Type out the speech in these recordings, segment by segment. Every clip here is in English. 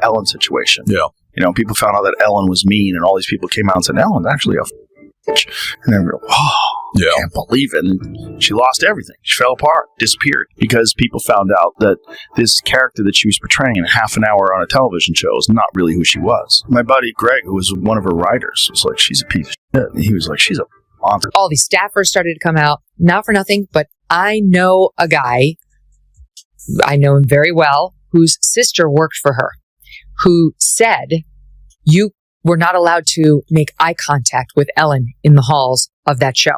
Ellen situation. Yeah. You know, people found out that Ellen was mean, and all these people came out and said, Ellen's actually a bitch. And then we go, I can't believe it. And she lost everything. She fell apart, disappeared, because people found out that this character that she was portraying in half an hour on a television show is not really who she was. My buddy Greg, who was one of her writers, was like, she's a piece of shit. And he was like, she's a monster. All these staffers started to come out, not for nothing, but I know a guy, I know him very well, whose sister worked for her, who said, you were not allowed to make eye contact with Ellen in the halls of that show.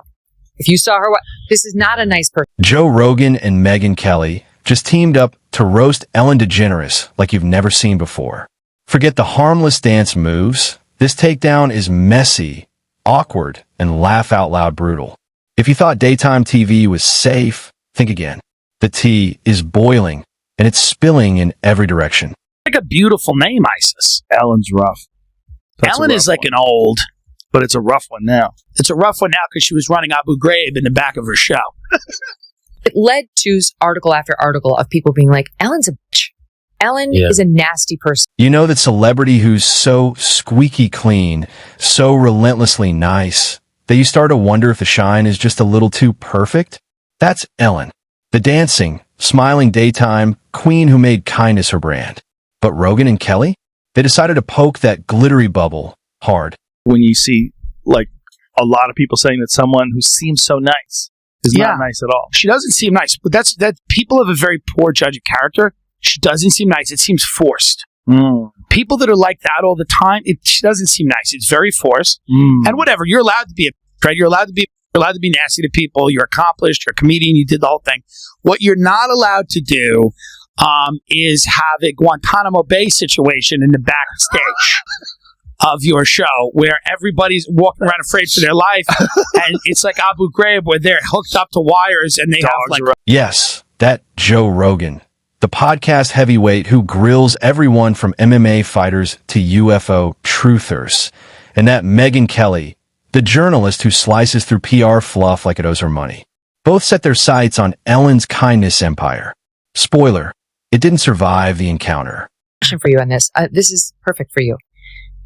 If you saw her, this is not a nice person. Joe Rogan and Megyn Kelly just teamed up to roast Ellen DeGeneres like you've never seen before. Forget the harmless dance moves. This takedown is messy, awkward, and laugh out loud brutal. If you thought daytime TV was safe, think again. The tea is boiling, and it's spilling in every direction. Like a beautiful name, Isis. Ellen's rough. Ellen is like an old... But it's a rough one now. It's a rough one now because she was running Abu Ghraib in the back of her show. It led to article after article of people being like, Ellen's a bitch. Ellen is a nasty person. You know that celebrity who's so squeaky clean, so relentlessly nice, that you start to wonder if the shine is just a little too perfect? That's Ellen, the dancing, smiling daytime queen who made kindness her brand. But Rogan and Kelly? They decided to poke that glittery bubble hard. When you see, like, a lot of people saying that someone who seems so nice is not nice at all. She doesn't seem nice, but that people have a very poor judge of character. She doesn't seem nice. It seems forced. People that are like that all the time, she doesn't seem nice. It's very forced. And whatever, you're allowed to be right? You're allowed to be nasty to people. You're accomplished. You're a comedian. You did the whole thing. What you're not allowed to do is have a Guantanamo Bay situation in the backstage of your show where everybody's walking around afraid for their life, and it's like Abu Ghraib where they're hooked up to wires and they have like... Yes, that Joe Rogan, the podcast heavyweight who grills everyone from MMA fighters to UFO truthers, and that Megyn Kelly, the journalist who slices through PR fluff like it owes her money. Both set their sights on Ellen's kindness empire. Spoiler, it didn't survive the encounter. Question for you on this. This is perfect for you.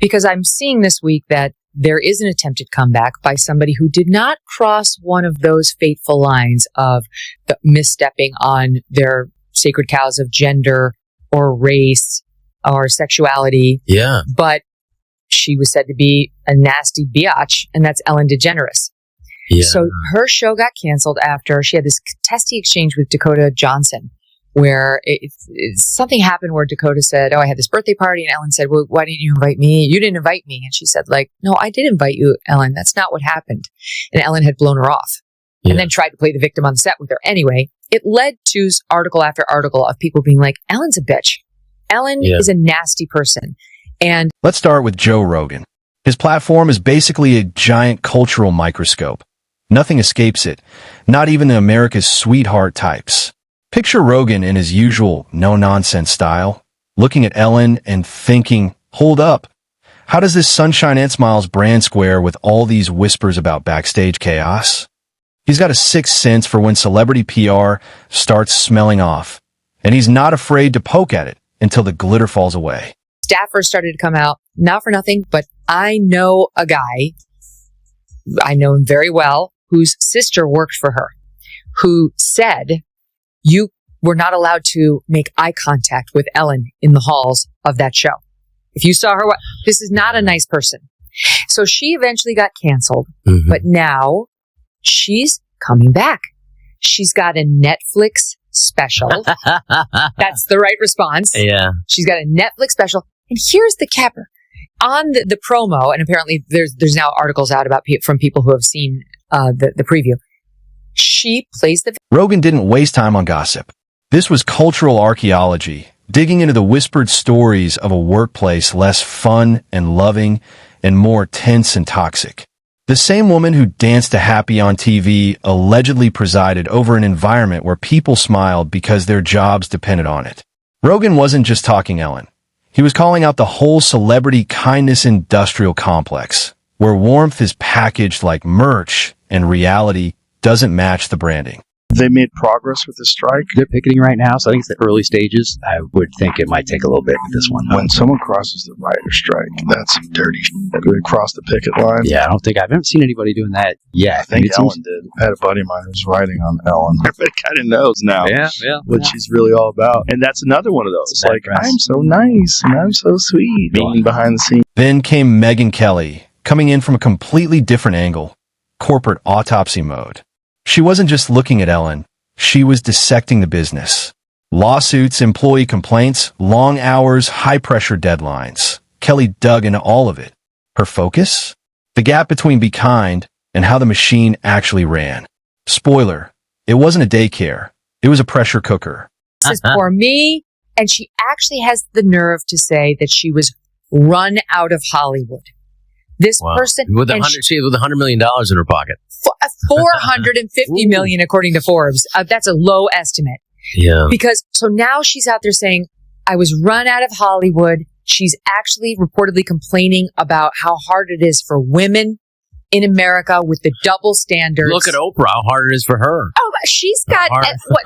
Because I'm seeing this week that there is an attempted comeback by somebody who did not cross one of those fateful lines of misstepping on their sacred cows of gender or race or sexuality. Yeah. But she was said to be a nasty biatch, and that's Ellen DeGeneres. Yeah. So her show got canceled after she had this testy exchange with Dakota Johnson, where something happened where Dakota said, I had this birthday party. And Ellen said, well, why didn't you invite me? You didn't invite me. And she said, no, I did invite you, Ellen. That's not what happened. And Ellen had blown her off and then tried to play the victim on the set with her. Anyway, it led to article after article of people being like, Ellen's a bitch. Ellen is a nasty person. And let's start with Joe Rogan. His platform is basically a giant cultural microscope. Nothing escapes it, not even the America's sweetheart types. Picture Rogan in his usual no-nonsense style, looking at Ellen and thinking, hold up, how does this Sunshine and Smiles brand square with all these whispers about backstage chaos? He's got a sixth sense for when celebrity PR starts smelling off, and he's not afraid to poke at it until the glitter falls away. Staffers started to come out, not for nothing, but I know a guy, I know him very well, whose sister worked for her, who said, you were not allowed to make eye contact with Ellen in the halls of that show. If you saw her, this is not a nice person. So she eventually got canceled, but now she's coming back. She's got a Netflix special. That's the right response. Yeah. She's got a Netflix special. And here's the capper. On the promo, and apparently there's now articles out about from people who have seen the preview. She plays the... Rogan didn't waste time on gossip. This was cultural archaeology, digging into the whispered stories of a workplace less fun and loving and more tense and toxic. The same woman who danced to Happy on TV allegedly presided over an environment where people smiled because their jobs depended on it. Rogan wasn't just talking Ellen. He was calling out the whole celebrity kindness industrial complex, where warmth is packaged like merch and reality doesn't match the branding. They made progress with the strike. They're picketing right now, so I think it's the early stages. I would think it might take a little bit with this one. When someone crosses the writer strike, that's some dirty shit. They cross the picket line. Yeah, I haven't seen anybody doing that yet. I think Ellen did. I had a buddy of mine who was writing on Ellen. Everybody kind of knows now what she's really all about. And that's another one of those. Like, I'm so nice and I'm so sweet. Being behind the scenes. Then came Megyn Kelly, coming in from a completely different angle. Corporate autopsy mode. She wasn't just looking at Ellen. She was dissecting the business. Lawsuits, employee complaints, long hours, high-pressure deadlines. Kelly dug into all of it. Her focus? The gap between Be Kind and how the machine actually ran. Spoiler, it wasn't a daycare. It was a pressure cooker. This is for me. And she actually has the nerve to say that she was run out of Hollywood. This person with $100 million in her pocket. $450 million, according to Forbes. That's a low estimate. Yeah. Because so now she's out there saying, I was run out of Hollywood. She's actually reportedly complaining about how hard it is for women in America with the double standards. Look at Oprah, how hard it is for her. Oh, she's got,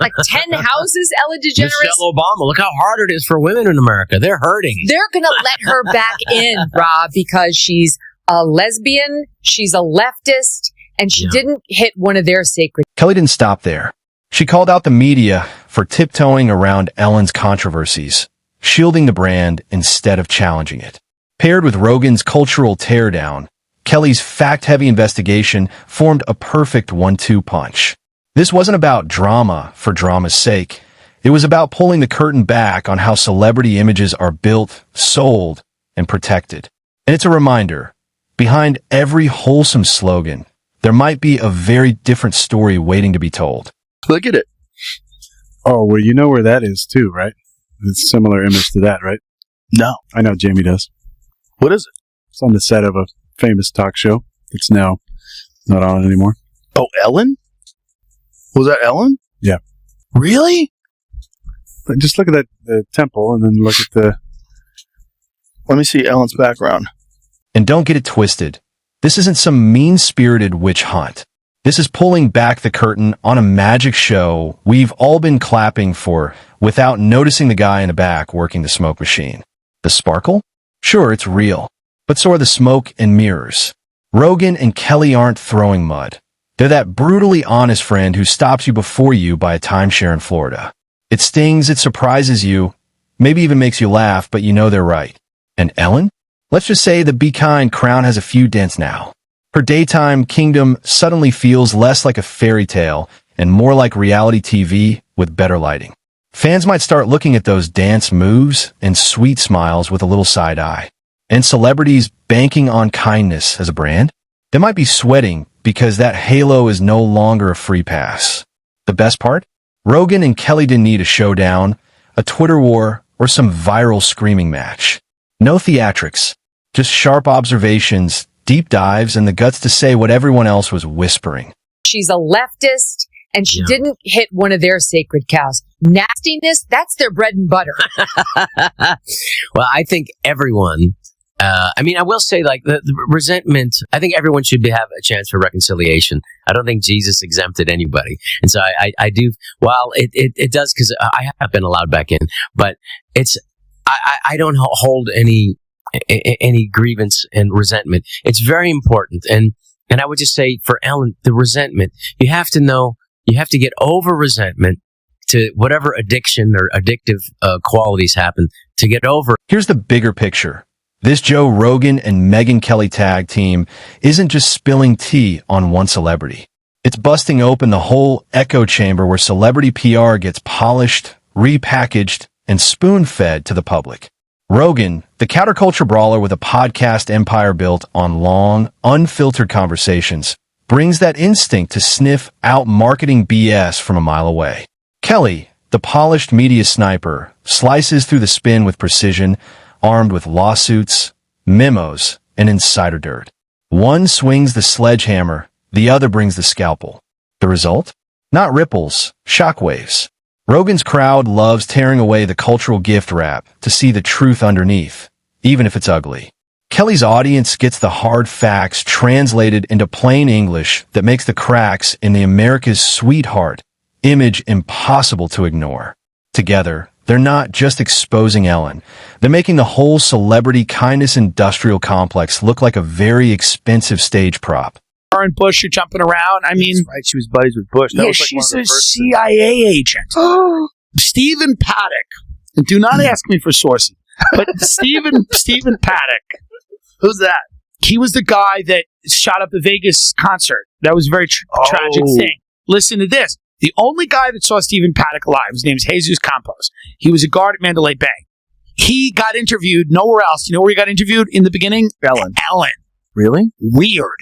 like 10 houses, Ellen DeGeneres? Michelle Obama, look how hard it is for women in America. They're hurting. They're going to let her back in, Rob, because she's a lesbian, she's a leftist, and she didn't hit one of their sacred. Kelly didn't stop there. She called out the media for tiptoeing around Ellen's controversies, shielding the brand instead of challenging it. Paired with Rogan's cultural teardown, Kelly's fact-heavy investigation formed a perfect 1-2 punch. This wasn't about drama for drama's sake. It was about pulling the curtain back on how celebrity images are built, sold, and protected. And it's a reminder, behind every wholesome slogan, there might be a very different story waiting to be told. Look at it. Oh, well, you know where that is too, right? It's a similar image to that, right? No. I know Jamie does. What is it? It's on the set of a famous talk show. It's now not on anymore. Oh, Ellen? Was that Ellen? Yeah. Really? But just look at the temple and then look at the... Let me see Ellen's background. And don't get it twisted. This isn't some mean-spirited witch hunt. This is pulling back the curtain on a magic show we've all been clapping for without noticing the guy in the back working the smoke machine. The sparkle? Sure, it's real. But so are the smoke and mirrors. Rogan and Kelly aren't throwing mud. They're that brutally honest friend who stops you before you by a timeshare in Florida. It stings, it surprises you, maybe even makes you laugh, but you know they're right. And Ellen? Let's just say the Be Kind crown has a few dents now. Her daytime kingdom suddenly feels less like a fairy tale and more like reality TV with better lighting. Fans might start looking at those dance moves and sweet smiles with a little side eye. And celebrities banking on kindness as a brand? They might be sweating because that halo is no longer a free pass. The best part? Rogan and Kelly didn't need a showdown, a Twitter war, or some viral screaming match. No theatrics, just sharp observations, deep dives, and the guts to say what everyone else was whispering. She's a leftist, and she didn't hit one of their sacred cows. Nastiness, that's their bread and butter. Well, I think everyone... I will say, like, the resentment, I think everyone should have a chance for reconciliation. I don't think Jesus exempted anybody. And so I do, while it does, because I have been allowed back in, but I don't hold any grievance and resentment. It's very important. And I would just say for Ellen, the resentment, you have to know, you have to get over resentment to whatever addiction or addictive qualities happen to get over. Here's the bigger picture. This Joe Rogan and Megyn Kelly tag team isn't just spilling tea on one celebrity. It's busting open the whole echo chamber where celebrity PR gets polished, repackaged, and spoon-fed to the public. Rogan, the counterculture brawler with a podcast empire built on long, unfiltered conversations, brings that instinct to sniff out marketing BS from a mile away. Kelly, the polished media sniper, slices through the spin with precision, armed with lawsuits, memos, and insider dirt. One swings the sledgehammer, the other brings the scalpel. The result? Not ripples, shockwaves. Rogan's crowd loves tearing away the cultural gift wrap to see the truth underneath, even if it's ugly. Kelly's audience gets the hard facts translated into plain English that makes the cracks in the America's sweetheart image impossible to ignore. Together, they're not just exposing Ellen. They're making the whole celebrity kindness industrial complex look like a very expensive stage prop. Her and Bush are jumping around. I mean, That's right. She was buddies with Bush. That yeah, was like she's one a of the first CIA agent. Stephen Paddock. And do not ask me for sources. But Stephen Paddock. Who's that? He was the guy that shot up the Vegas concert. That was a very tragic thing. Listen to this. The only guy that saw Stephen Paddock alive, his name is Jesus Campos. He was a guard at Mandalay Bay. He got interviewed nowhere else. You know where he got interviewed in the beginning? Ellen. Really? Weird.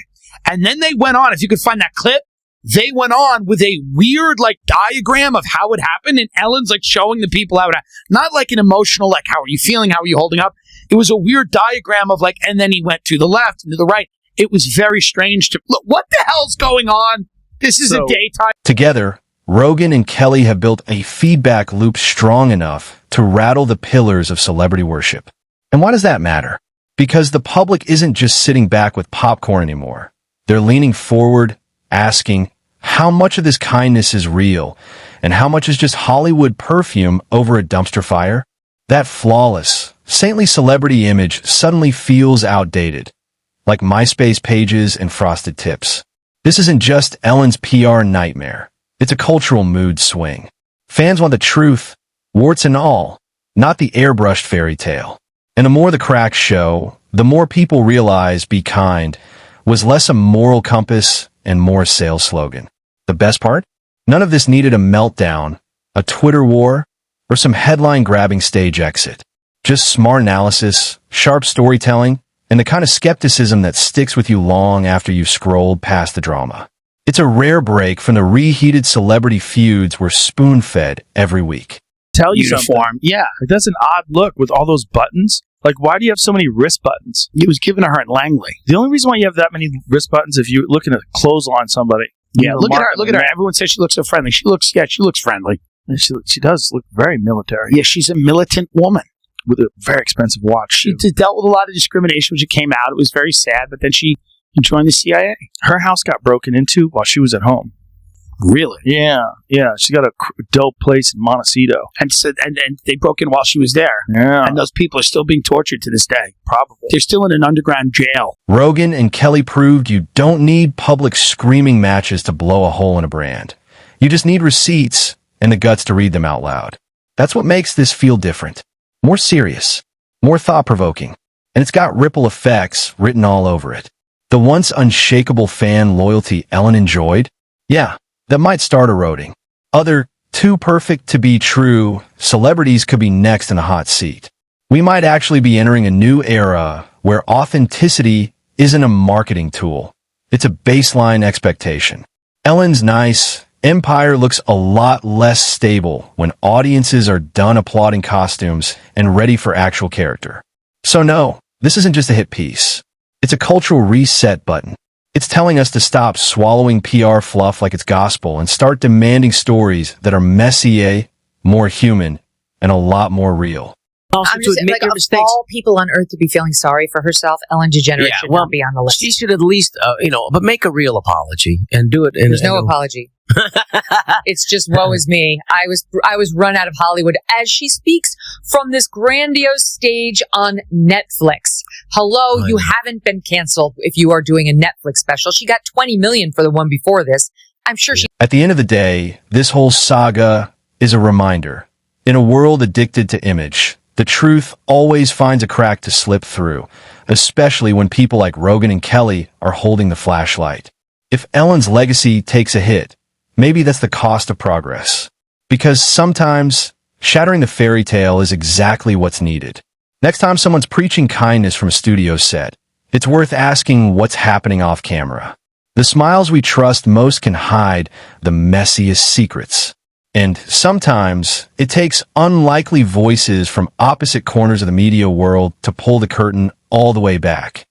And then they went on, if you could find that clip, they went on with a weird like diagram of how it happened, and Ellen's like showing the people how it happened. Not like an emotional, like, how are you feeling? How are you holding up? It was a weird diagram of like, and then he went to the left and to the right. It was very strange to look. What the hell's going on? This is a daytime. Together, Rogan and Kelly have built a feedback loop strong enough to rattle the pillars of celebrity worship. And why does that matter? Because the public isn't just sitting back with popcorn anymore. They're leaning forward, asking, how much of this kindness is real, and how much is just Hollywood perfume over a dumpster fire? That flawless, saintly celebrity image suddenly feels outdated, like MySpace pages and frosted tips. This isn't just Ellen's PR nightmare. It's a cultural mood swing. Fans want the truth, warts and all, not the airbrushed fairy tale. And the more the cracks show, the more people realize Be Kind was less a moral compass and more a sales slogan. The best part? None of this needed a meltdown, a Twitter war, or some headline-grabbing stage exit. Just smart analysis, sharp storytelling, and the kind of skepticism that sticks with you long after you've scrolled past the drama. It's a rare break from the reheated celebrity feuds we're spoon-fed every week. Tell you uniform. Yeah, that's an odd look with all those buttons. Like, why do you have so many wrist buttons? It was given to her at Langley. The only reason why you have that many wrist buttons if you're looking to clothesline somebody. Yeah, look at her. Look at her. Everyone says she looks so friendly. She looks friendly. And she does look very military. Yeah, she's a militant woman. With a very expensive watch. She dealt with a lot of discrimination when she came out. It was very sad, but then she joined the CIA. Her house got broken into while she was at home. Really? Yeah. She got a dope place in Montecito. And they broke in while she was there. Yeah. And those people are still being tortured to this day. Probably. They're still in an underground jail. Rogan and Kelly proved you don't need public screaming matches to blow a hole in a brand. You just need receipts and the guts to read them out loud. That's what makes this feel different. More serious. More thought-provoking. And it's got ripple effects written all over it. The once unshakable fan loyalty Ellen enjoyed? Yeah. That might start eroding. Other too perfect to be true celebrities could be next in a hot seat. We might actually be entering a new era where authenticity isn't a marketing tool. It's a baseline expectation. Ellen's nice. Empire looks a lot less stable when audiences are done applauding costumes and ready for actual character. So no, this isn't just a hit piece. It's a cultural reset button. It's telling us to stop swallowing PR fluff like it's gospel and start demanding stories that are messier, more human, and a lot more real. I'm just saying, like, of all people on earth to be feeling sorry for herself, Ellen DeGeneres should not be on the list. She should at least, but make a real apology and do it. There's no apology. It's just woe is me. I was run out of Hollywood as she speaks from this grandiose stage on Netflix. Hello, you haven't been canceled if you are doing a Netflix special. She got $20 million for the one before this. I'm sure she. At the end of the day, this whole saga is a reminder. In a world addicted to image, the truth always finds a crack to slip through, especially when people like Rogan and Kelly are holding the flashlight. If Ellen's legacy takes a hit, maybe that's the cost of progress. Because sometimes, shattering the fairy tale is exactly what's needed. Next time someone's preaching kindness from a studio set, it's worth asking what's happening off camera. The smiles we trust most can hide the messiest secrets. And sometimes, it takes unlikely voices from opposite corners of the media world to pull the curtain all the way back.